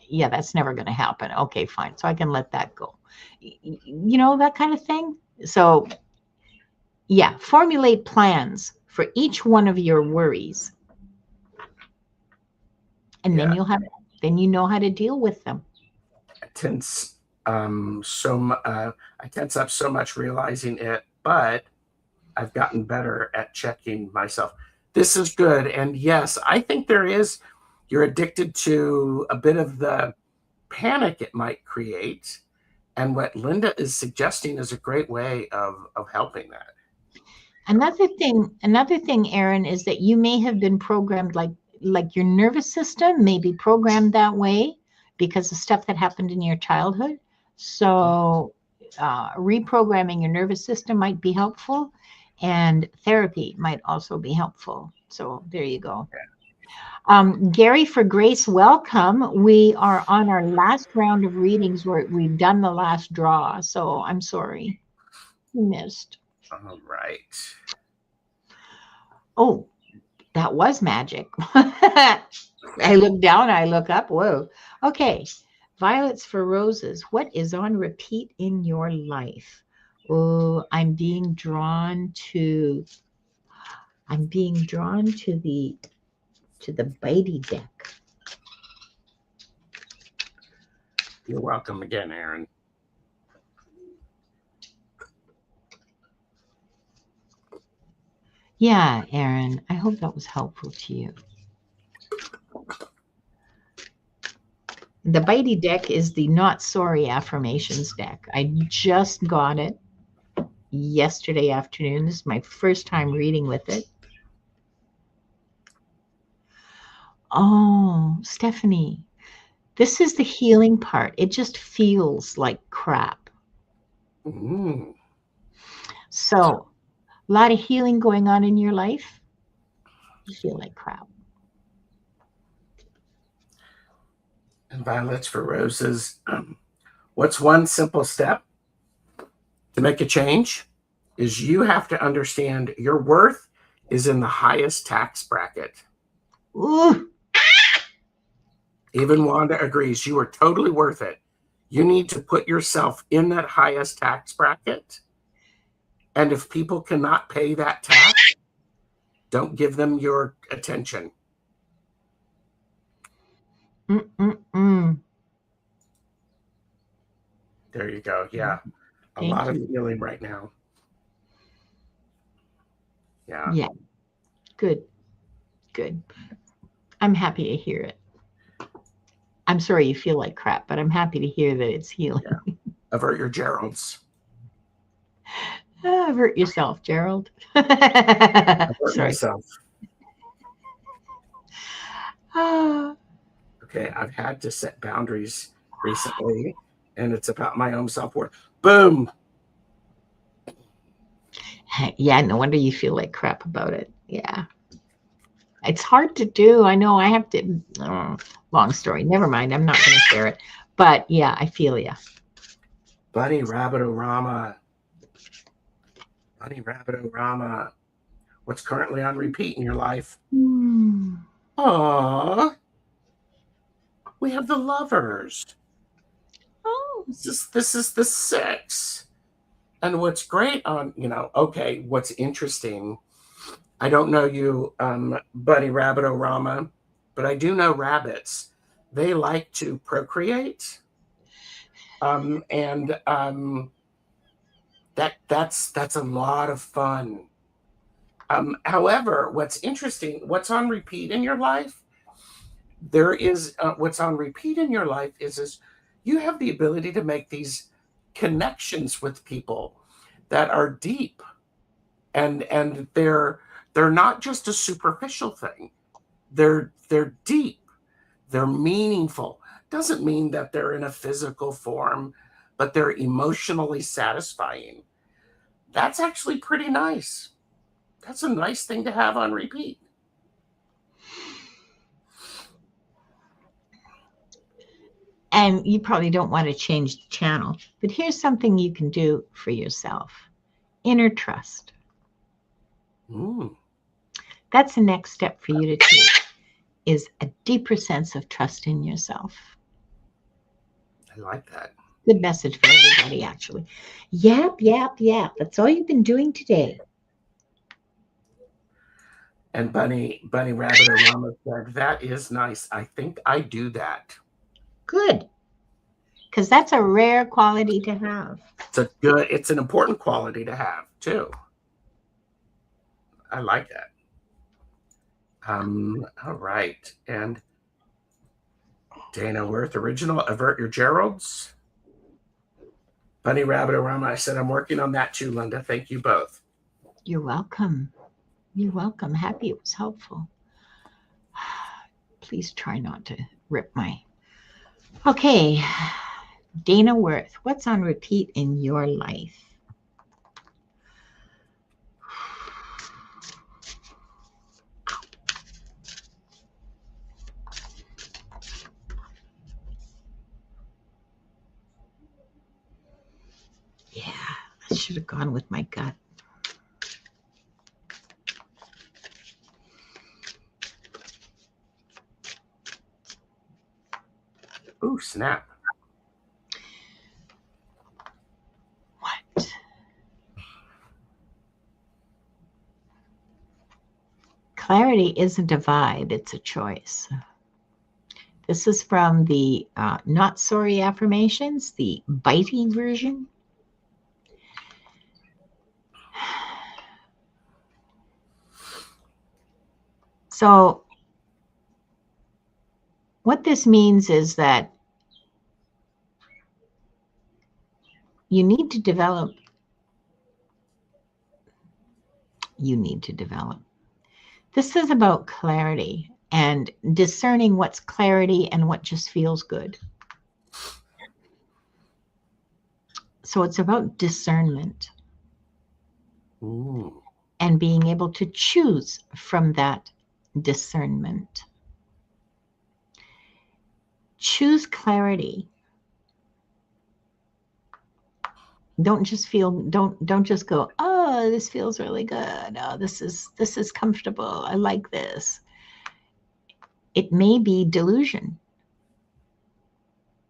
yeah, that's never going to happen. Okay, fine. So I can let that go. That kind of thing. So yeah, formulate plans for each one of your worries, and then Yeah. then you know how to deal with them. I tense I tense up so much realizing it, but I've gotten better at checking myself. This is good. And yes, I think you're addicted to a bit of the panic it might create. And what Linda is suggesting is a great way of helping that. Another thing, Aaron, is that you may have been programmed like your nervous system may be programmed that way because of stuff that happened in your childhood. So reprogramming your nervous system might be helpful, and therapy might also be helpful. So there you go. Gary for Grace, welcome. We are on our last round of readings where we've done the last draw. So I'm sorry you missed. All right. Oh, that was magic. I look down, I look up. Whoa. Okay. Violets for roses. What is on repeat in your life? Oh, I'm being drawn to the bitey deck. You're welcome again, Aaron. Yeah, Aaron, I hope that was helpful to you. The bitey deck is the not sorry affirmations deck. I just got it yesterday afternoon. This is my first time reading with it. Oh, Stephanie, this is the healing part. It just feels like crap. Mm. So, a lot of healing going on in your life. You feel like crap. And violets for roses. What's one simple step to make a change? Is you have to understand your worth is in the highest tax bracket. Ooh, Even Wanda agrees you are totally worth it. You need to put yourself in that highest tax bracket. And if people cannot pay that tax, don't give them your attention. mm. There you go. Yeah. A Thank lot of you. healing right now. Yeah. Yeah, good, good. I'm happy to hear it. I'm sorry you feel like crap, but I'm happy to hear that it's healing. Yeah. Avert your Geralds. Avert yourself, Gerald. Avert Sorry. myself. Ah, Okay. I've had to set boundaries recently, and it's about my own self-worth. Boom. yeah, no wonder you feel like crap about it. Yeah. It's hard to do. I know I have to. Long story. Never mind. I'm not going to share it. But yeah, I feel you. Bunny Rabbit-O-Rama. Bunny Rabbit-O-Rama. What's currently on repeat in your life? Aww. We have the Lovers. Oh. This is the 6. And what's great on, okay, what's interesting, I don't know you, Bunny Rabbit-O-Rama, but I do know rabbits. They like to procreate. And that's a lot of fun. However, what's interesting, what's on repeat in your life, what's on repeat in your life is you have the ability to make these connections with people that are deep, and they're not just a superficial thing. They're deep. They're meaningful. Doesn't mean that they're in a physical form, but they're emotionally satisfying. That's actually pretty nice. That's a nice thing to have on repeat. And you probably don't want to change the channel, but here's something you can do for yourself. Inner trust. That's the next step for you to take, is a deeper sense of trust in yourself. I like that. Good message for everybody, actually. Yap. That's all you've been doing today. And Bunny Rabbit-O-Rama said, that is nice. I think I do that. Good. Because that's a rare quality to have. It's an important quality to have, too. I like that. All right. And Dana Worth, original, avert your Geralds. Bunny Rabbit-O-Rama, I said, I'm working on that too, Linda. Thank you both. You're welcome. You're welcome. Happy it was helpful. Please try not to rip my... Okay. Dana Worth, what's on repeat in your life? Yeah, I should have gone with my gut. Ooh, snap. What? Clarity isn't a vibe, it's a choice. This is from the Not Sorry Affirmations, the bitey version. So what this means is that you need to develop. This is about clarity and discerning what's clarity and what just feels good. So it's about discernment. Ooh. And being able to choose from that discernment. Choose clarity. Don't just go, oh, this feels really good. Oh, this is comfortable. I like this. It may be delusion.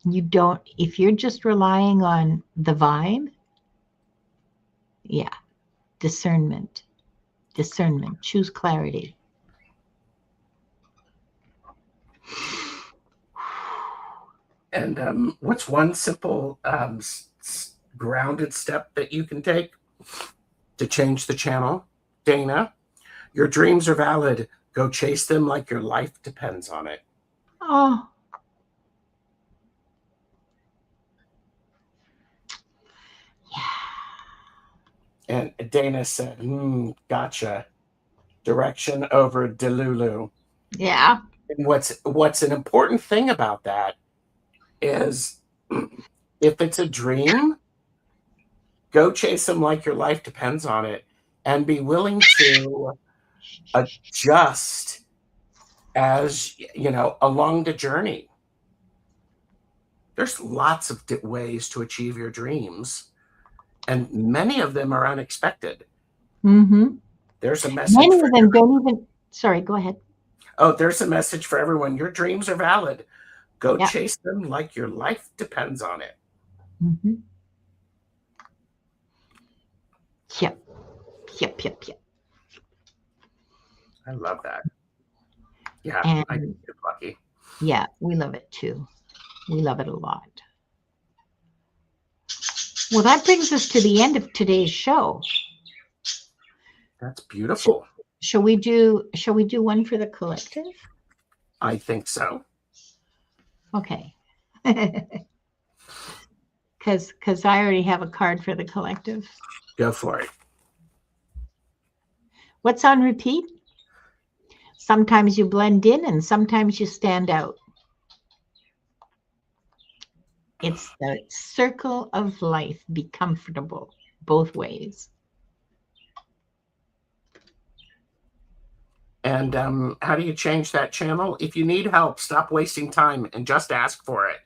If you're just relying on the vibe, yeah, discernment. Choose clarity. And what's one simple grounded step that you can take to change the channel? Dana, your dreams are valid. Go chase them like your life depends on it. Oh. And Dana said, gotcha. Direction over Delulu. Yeah. And what's an important thing about that is if it's a dream, go chase them like your life depends on it, and be willing to adjust as you know, along the journey. There's lots of ways to achieve your dreams, and many of them are unexpected. Mm-hmm. There's a message Many for of them don't even, sorry, go ahead. Oh, there's a message for everyone. Your dreams are valid. Go Yeah. chase them like your life depends on it. Mm-hmm. Yep. Yep. I love that. Yeah, And I think you're lucky. yeah, we love it too. We love it a lot. Well, that brings us to the end of today's show. That's beautiful. Shall we do one for the collective? I think so. Okay. Because I already have a card for the collective. Go for it. What's on repeat? Sometimes you blend in and sometimes you stand out. It's the circle of life. Be comfortable both ways. And how do you change that channel? If you need help, stop wasting time and just ask for it.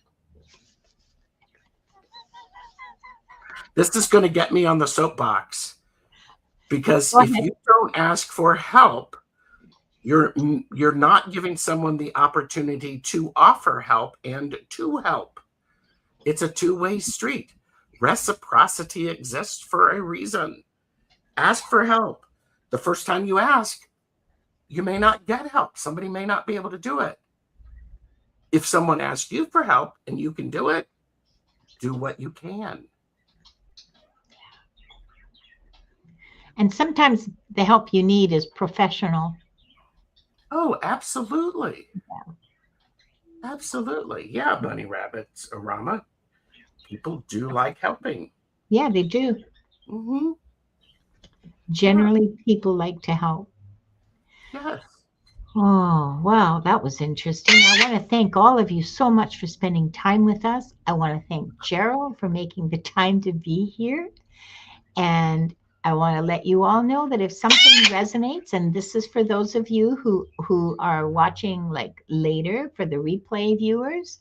This is going to get me on the soapbox, because if you don't ask for help, you're not giving someone the opportunity to offer help and to help. It's a two-way street. Reciprocity exists for a reason. Ask for help. The first time you ask, you may not get help. Somebody may not be able to do it. If someone asks you for help and you can do it, do what you can. And sometimes the help you need is professional. Oh, absolutely. Yeah. Absolutely. Yeah, bunny rabbits, Rama. People do like helping. Yeah, they do. Mm-hmm. Generally, people like to help. Yes. Oh, wow, that was interesting. I want to thank all of you so much for spending time with us. I want to thank Gerald for making the time to be here. And I want to let you all know that if something resonates, and this is for those of you who are watching like later, for the replay viewers,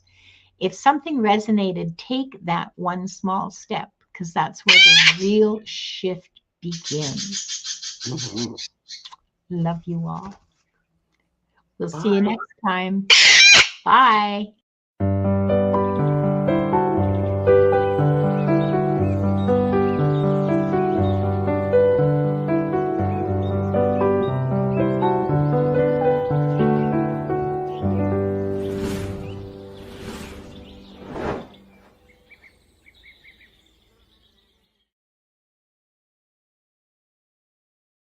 if something resonated, take that one small step, because that's where the real shift begins. Mm-hmm. Love you all. We'll Bye. see you next time. Bye.